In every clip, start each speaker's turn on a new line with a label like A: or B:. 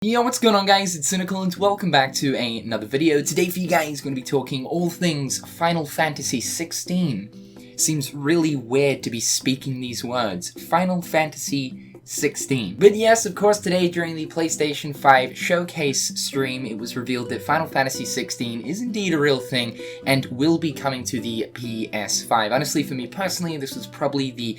A: Yo, what's going on guys, it's Cynical and welcome back to another video. Today for you guys, going to be talking all things Final Fantasy XVI. Seems really weird to be speaking these words, Final Fantasy 16. But yes, of course, today during the PlayStation 5 showcase stream, it was revealed that Final Fantasy 16 is indeed a real thing and will be coming to the PS5. Honestly, for me personally, this was probably the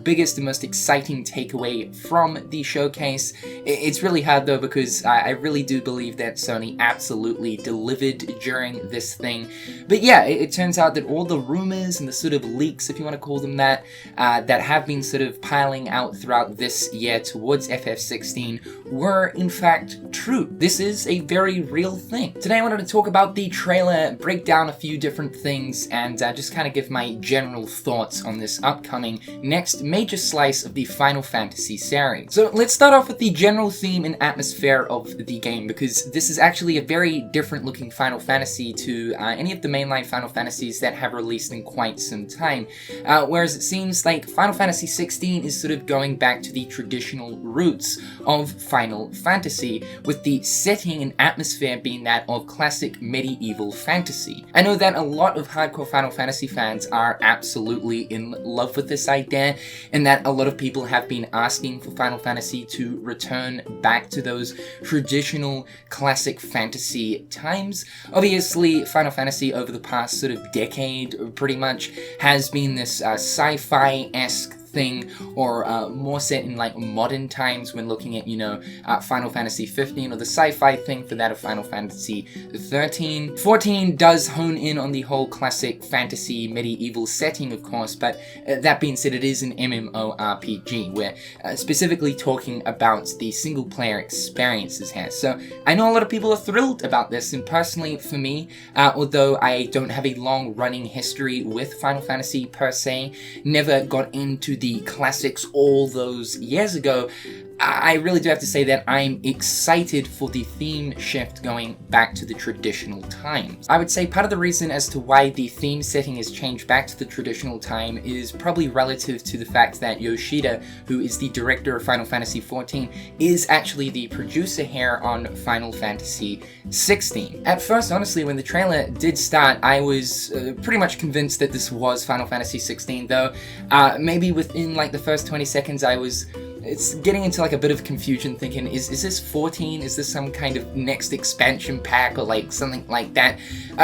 A: biggest and most exciting takeaway from the showcase. It's really hard though, because I really do believe that Sony absolutely delivered during this thing. But yeah, it turns out that all the rumors and the sort of leaks, if you want to call them that, that have been sort of piling out throughout this year towards FF16 were in fact true. This is a very real thing. Today I wanted to talk about the trailer, break down a few different things, and just kind of give my general thoughts on this upcoming next major slice of the Final Fantasy series. So let's start off with the general theme and atmosphere of the game, because this is actually a very different looking Final Fantasy to any of the mainline Final Fantasies that have released in quite some time. Whereas it seems like Final Fantasy 16 is sort of going back to the traditional roots of Final Fantasy, with the setting and atmosphere being that of classic medieval fantasy. I know that a lot of hardcore Final Fantasy fans are absolutely in love with this idea, and that a lot of people have been asking for Final Fantasy to return back to those traditional classic fantasy times. Obviously, Final Fantasy over the past sort of decade pretty much has been this sci-fi-esque thing, or more set in like modern times when looking at, you know, Final Fantasy 15, or the sci-fi thing for that of Final Fantasy 13. 14 does hone in on the whole classic fantasy medieval setting, of course, but that being said, it is an MMORPG. We're specifically talking about the single player experiences here. So I know a lot of people are thrilled about this, and personally for me, although I don't have a long running history with Final Fantasy per se, never got into the classics all those years ago, I really do have to say that I'm excited for the theme shift going back to the traditional times. I would say part of the reason as to why the theme setting has changed back to the traditional time is probably relative to the fact that Yoshida, who is the director of Final Fantasy XIV, is actually the producer here on Final Fantasy 16. At first, honestly, when the trailer did start, I was pretty much convinced that this was Final Fantasy 16, though maybe within like the first 20 seconds it's getting into like a bit of confusion, thinking, is this 14? Is this some kind of next expansion pack or like something like that?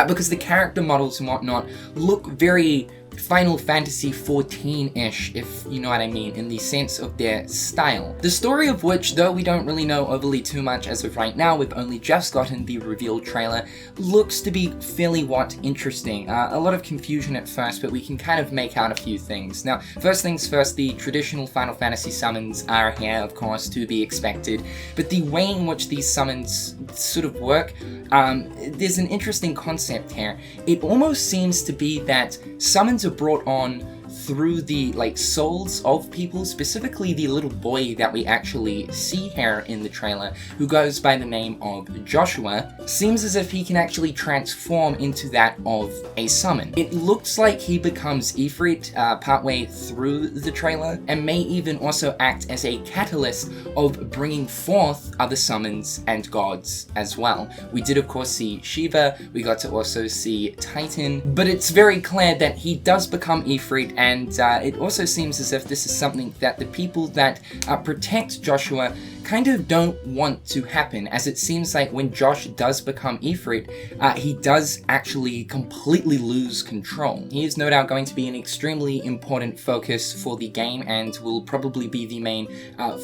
A: Because the character models and whatnot look very Final Fantasy 14-ish, if you know what I mean, in the sense of their style. The story of which, though we don't really know overly too much as of right now, we've only just gotten the reveal trailer, looks to be fairly interesting. A lot of confusion at first, but we can kind of make out a few things. Now, first things first, the traditional Final Fantasy summons are here, of course, to be expected, but the way in which these summons sort of work, there's an interesting concept here. It almost seems to be that summons are brought on through the souls of people, specifically the little boy that we actually see here in the trailer, who goes by the name of Joshua. Seems as if he can actually transform into that of a summon. It looks like he becomes Ifrit partway through the trailer, and may even also act as a catalyst of bringing forth other summons and gods as well. We did of course see Shiva, we got to also see Titan, but it's very clear that he does become Ifrit, and it also seems as if this is something that the people that protect Joshua kind of don't want to happen, as it seems like when Josh does become Ifrit, he does actually completely lose control. He is no doubt going to be an extremely important focus for the game, and will probably be the main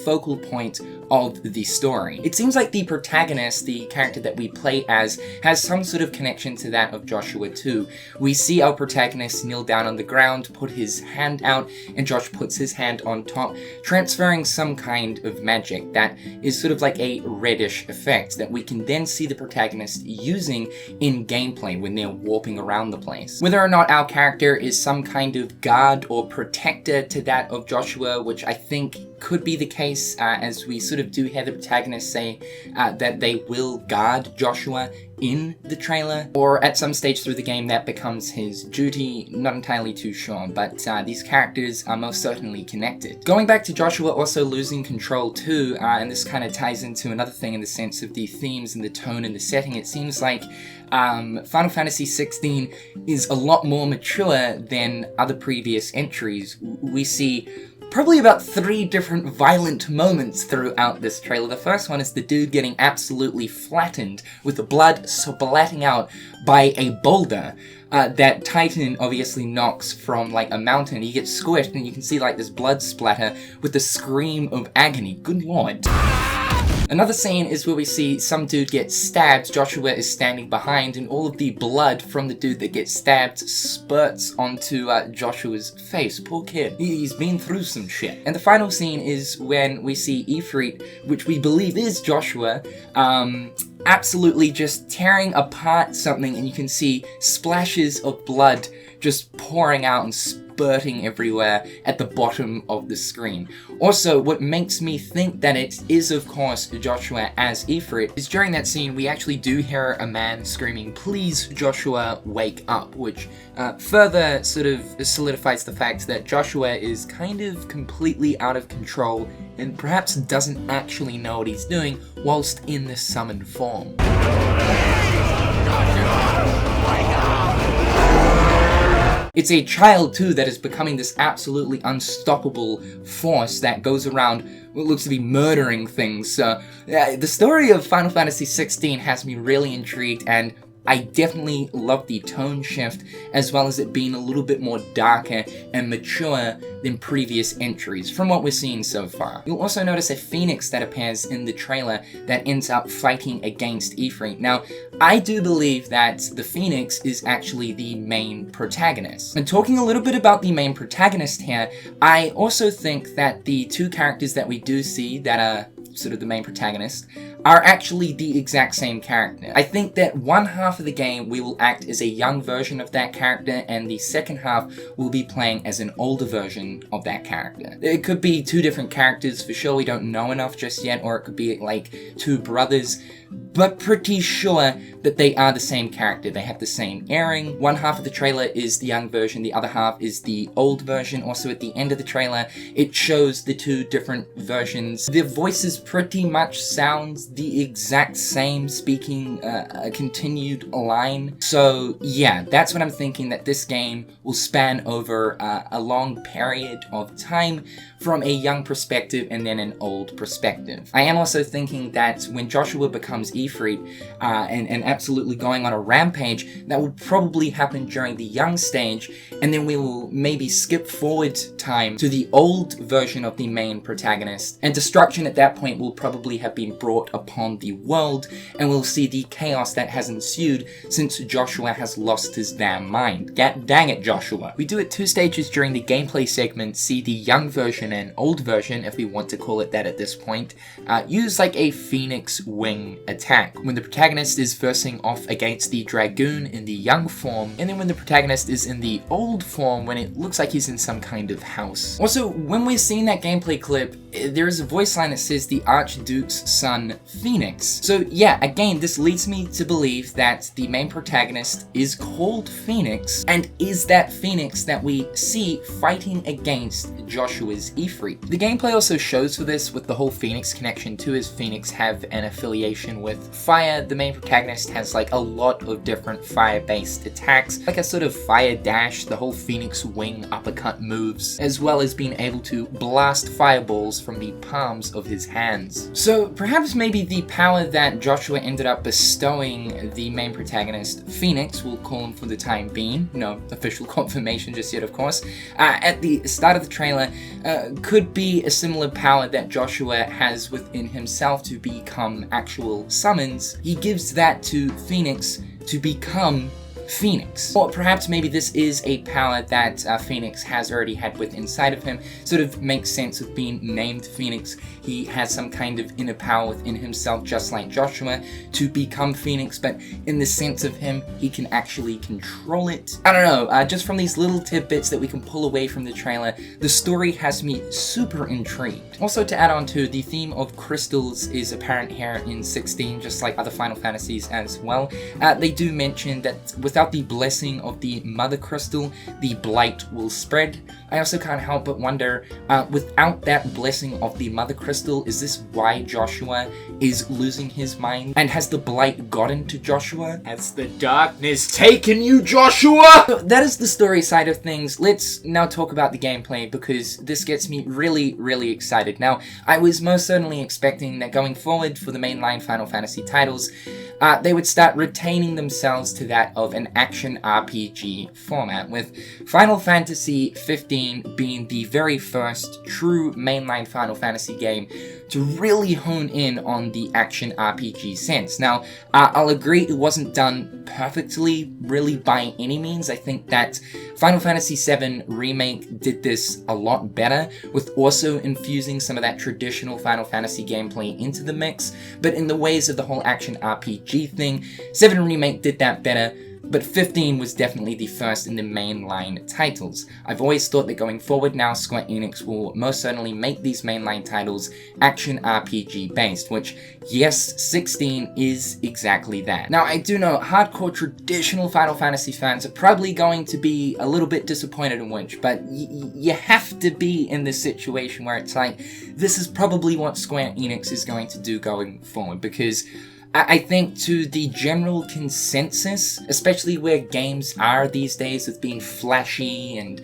A: focal point of the story. It seems like the protagonist, the character that we play as, has some sort of connection to that of Joshua too. We see our protagonist kneel down on the ground, put his hand out, and Josh puts his hand on top, transferring some kind of magic that is sort of like a reddish effect that we can then see the protagonist using in gameplay when they're warping around the place. Whether or not our character is some kind of guard or protector to that of Joshua, which I think could be the case, as we sort of do hear the protagonist say that they will guard Joshua in the trailer, or at some stage through the game that becomes his duty. Not entirely too sure, but these characters are most certainly connected. Going back to Joshua also losing control too, and this kind of ties into another thing in the sense of the themes and the tone and the setting. It seems like Final Fantasy XVI is a lot more mature than other previous entries. We see probably about 3 different violent moments throughout this trailer. The first one is the dude getting absolutely flattened with the blood splatting out by a boulder that Titan obviously knocks from like a mountain. He gets squished and you can see like this blood splatter with the scream of agony. Good lord. Another scene is where we see some dude get stabbed. Joshua is standing behind, and all of the blood from the dude that gets stabbed spurts onto Joshua's face. Poor kid. He's been through some shit. And the final scene is when we see Ifrit, which we believe is Joshua, absolutely just tearing apart something, and you can see splashes of blood just pouring out and spurting everywhere at the bottom of the screen. Also, what makes me think that it is, of course, Joshua as Ifrit is during that scene we actually do hear a man screaming, "Please, Joshua, wake up," which further sort of solidifies the fact that Joshua is kind of completely out of control and perhaps doesn't actually know what he's doing whilst in the summoned form. It's a child, too, that is becoming this absolutely unstoppable force that goes around what looks to be murdering things. So, the story of Final Fantasy XVI has me really intrigued, and I definitely love the tone shift, as well as it being a little bit more darker and mature than previous entries, from what we're seeing so far. You'll also notice a phoenix that appears in the trailer that ends up fighting against Ifrit. Now, I do believe that the phoenix is actually the main protagonist. And talking a little bit about the main protagonist here, I also think that the 2 characters that we do see that are sort of the main protagonist are actually the exact same character. I think that one half of the game we will act as a young version of that character, and the second half will be playing as an older version of that character. It could be 2 different characters for sure, we don't know enough just yet, or it could be like 2 brothers, but pretty sure that they are the same character. They have the same airing. One half of the trailer is the young version, the other half is the old version. Also at the end of the trailer, it shows the 2 different versions. Their voices pretty much sound the exact same, speaking a continued line. So yeah, that's what I'm thinking, that this game will span over a long period of time from a young perspective and then an old perspective. I am also thinking that when Joshua becomes Ifrit and absolutely going on a rampage, that will probably happen during the young stage, and then we will maybe skip forward time to the old version of the main protagonist, and destruction at that point will probably have been brought upon the world, and we'll see the chaos that has ensued since Joshua has lost his damn mind. Dang it, Joshua. We do it 2 stages during the gameplay segment, see the young version and old version, if we want to call it that at this point, use like a phoenix wing attack. When the protagonist is versing off against the dragoon in the young form, and then when the protagonist is in the old form when it looks like he's in some kind of house. Also, when we're seeing that gameplay clip, there is a voice line that says the Archduke's son, Phoenix. So yeah, again, this leads me to believe that the main protagonist is called Phoenix, and is that Phoenix that we see fighting against Joshua's Ifrit. The gameplay also shows for this with the whole Phoenix connection too, as Phoenix have an affiliation with fire. The main protagonist has like a lot of different fire-based attacks, like a sort of fire dash, the whole Phoenix wing uppercut moves, as well as being able to blast fireballs from the palms of his hands. So perhaps maybe the power that Joshua ended up bestowing the main protagonist, Phoenix, we'll call him for the time being, no official confirmation just yet of course, at the start of the trailer, could be a similar power that Joshua has within himself to become actual summons. He gives that to Phoenix to become Phoenix. Or perhaps maybe this is a power that Phoenix has already had with inside of him. Sort of makes sense with being named Phoenix. He has some kind of inner power within himself, just like Joshua, to become Phoenix, but in the sense of him, he can actually control it. I don't know, just from these little tidbits that we can pull away from the trailer, the story has me super intrigued. Also, to add on to, the theme of crystals is apparent here in 16, just like other Final Fantasies as well. They do mention that without the blessing of the Mother Crystal, the blight will spread. I also can't help but wonder, without that blessing of the Mother Crystal, is this why Joshua is losing his mind? And has the blight gotten to Joshua? Has the darkness taken you, Joshua? So that is the story side of things. Let's now talk about the gameplay, because this gets me really, really excited. Now, I was most certainly expecting that going forward for the mainline Final Fantasy titles, they would start retaining themselves to that of an action RPG format, with Final Fantasy XV being the very first true mainline Final Fantasy game to really hone in on the action RPG sense. Now, I'll agree it wasn't done perfectly, really by any means. I think that Final Fantasy VII Remake did this a lot better, with also infusing some of that traditional Final Fantasy gameplay into the mix, but in the ways of the whole action RPG thing, 7 Remake did that better, but 15 was definitely the first in the mainline titles. I've always thought that going forward now, Square Enix will most certainly make these mainline titles action RPG based, which, yes, 16 is exactly that. Now, I do know hardcore traditional Final Fantasy fans are probably going to be a little bit disappointed in which, but you have to be in this situation where it's like, this is probably what Square Enix is going to do going forward, because I think to the general consensus, especially where games are these days with being flashy and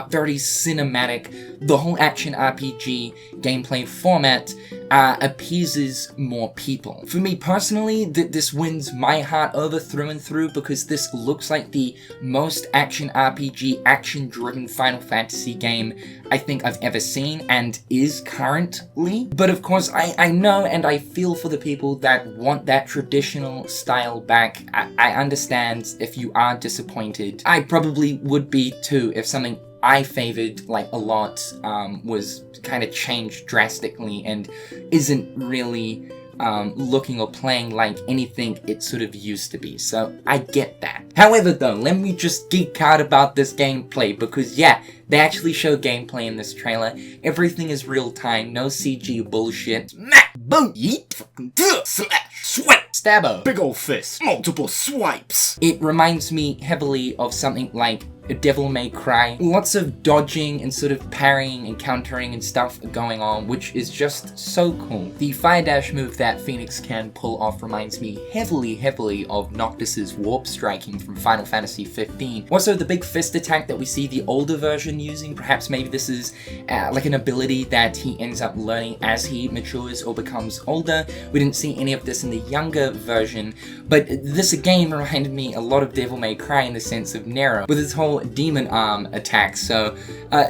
A: very cinematic, the whole action RPG gameplay format appeases more people. For me personally, this wins my heart over through and through, because this looks like the most action RPG, action-driven Final Fantasy game I think I've ever seen, and is currently. But of course, I know and I feel for the people that want that traditional style back. I understand if you are disappointed. I probably would be too if something I favored like a lot was kind of changed drastically and isn't really looking or playing like anything it sort of used to be, so I get that. However though, let me just geek out about this gameplay, because yeah, they actually show gameplay in this trailer. Everything is real time, no CG bullshit. Smack, boom, yeet, fucking slash, sweat, stabbo, big ol' fist, multiple swipes. It reminds me heavily of something like a Devil May Cry. Lots of dodging and sort of parrying and countering and stuff going on, which is just so cool. The fire dash move that Phoenix can pull off reminds me heavily of Noctis's warp striking from Final Fantasy XV. Also, the big fist attack that we see the older version using, perhaps maybe this is like an ability that he ends up learning as he matures or becomes older. We didn't see any of this in the younger version, but this again reminded me a lot of Devil May Cry in the sense of Nero, with his whole demon arm attack. So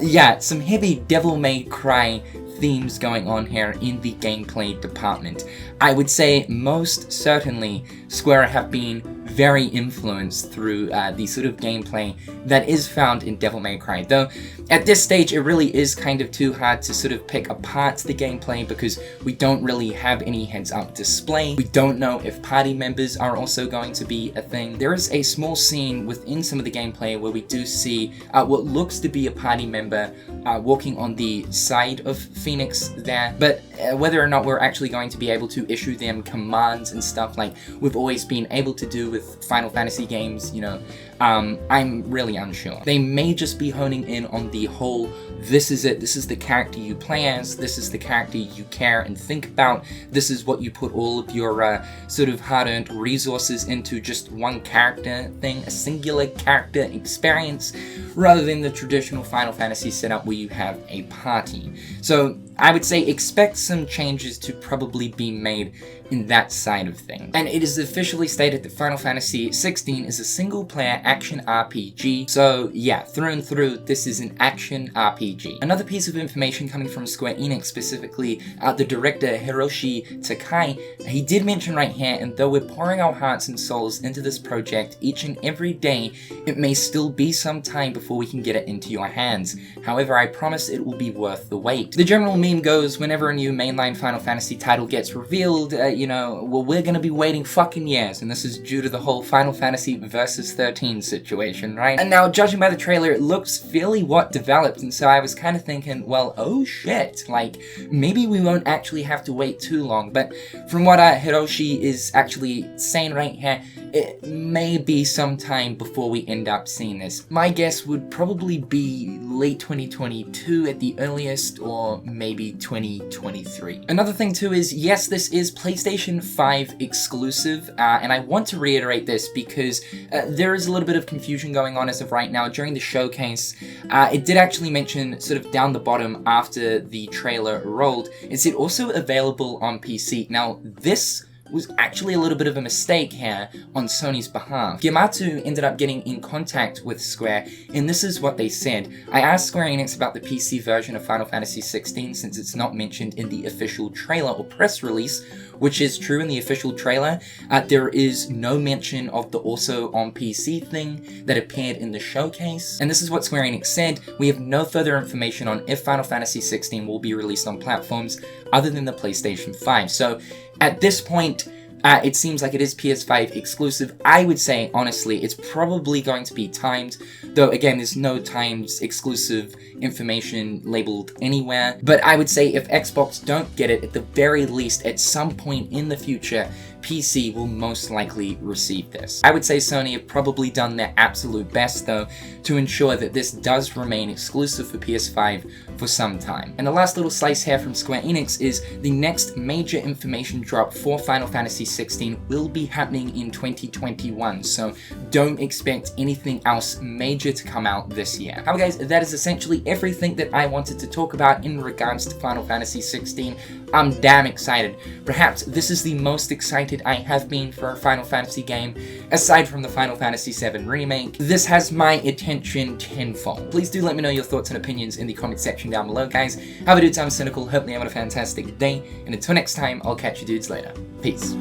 A: yeah, some heavy Devil May Cry themes going on here in the gameplay department. I would say most certainly Square have been very influenced through the sort of gameplay that is found in Devil May Cry, though at this stage it really is kind of too hard to sort of pick apart the gameplay, because we don't really have any heads-up display. We don't know if party members are also going to be a thing. There is a small scene within some of the gameplay where we do see what looks to be a party member walking on the side of Phoenix there, but whether or not we're actually going to be able to issue them commands and stuff like we've always been able to do with Final Fantasy games, you know, I'm really unsure. They may just be honing in on the whole, this is it, this is the character you play as, this is the character you care and think about, this is what you put all of your sort of hard-earned resources into, just one character thing, a singular character experience, rather than the traditional Final Fantasy setup where you have a party. So I would say expect some changes to probably be made in that side of things. And it is officially stated that Final Fantasy XVI is a single-player action RPG, so yeah, through and through, this is an action RPG. Another piece of information coming from Square Enix, specifically the director Hiroshi Takai, he did mention right here, and though we're pouring our hearts and souls into this project each and every day, it may still be some time before we can get it into your hands. However, I promise it will be worth the wait. The general meme goes, whenever a new mainline Final Fantasy title gets revealed, you know, well, we're gonna be waiting fucking years, and this is due to the whole Final Fantasy versus 13 situation, right? And now, judging by the trailer, it looks fairly developed, and so I was kind of thinking, well, oh shit, like, maybe we won't actually have to wait too long, but from what Hiroshi is actually saying right here, it may be some time before we end up seeing this. My guess would probably be late 2022 at the earliest, or maybe 2023. Another thing too is, yes, this is PlayStation 5 exclusive, and I want to reiterate this because there is a little bit of confusion going on as of right now. During the showcase, it did actually mention sort of down the bottom after the trailer rolled, it said also available on PC. Now, this was actually a little bit of a mistake here on Sony's behalf. Yamato ended up getting in contact with Square, and this is what they said. I asked Square Enix about the PC version of Final Fantasy XVI since it's not mentioned in the official trailer or press release, which is true in the official trailer. There is no mention of the also on PC thing that appeared in the showcase. And this is what Square Enix said: we have no further information on if Final Fantasy XVI will be released on platforms other than the PlayStation 5. So at this point, it seems like it is PS5 exclusive. I would say, honestly, it's probably going to be timed, though again, there's no timed exclusive information labeled anywhere. But I would say if Xbox don't get it, at the very least, at some point in the future, PC will most likely receive this. I would say Sony have probably done their absolute best, though, to ensure that this does remain exclusive for PS5 for some time. And the last little slice here from Square Enix is the next major information drop for Final Fantasy XVI will be happening in 2021, so don't expect anything else major to come out this year. However guys, that is essentially everything that I wanted to talk about in regards to Final Fantasy XVI. I'm damn excited. Perhaps this is the most excited I have been for a Final Fantasy game, aside from the Final Fantasy VII Remake. This has my attention tenfold. Please do let me know your thoughts and opinions in the comment section down below, guys. Have a dude, I'm Cynical, hope you're having a fantastic day, and until next time, I'll catch you dudes later. Peace.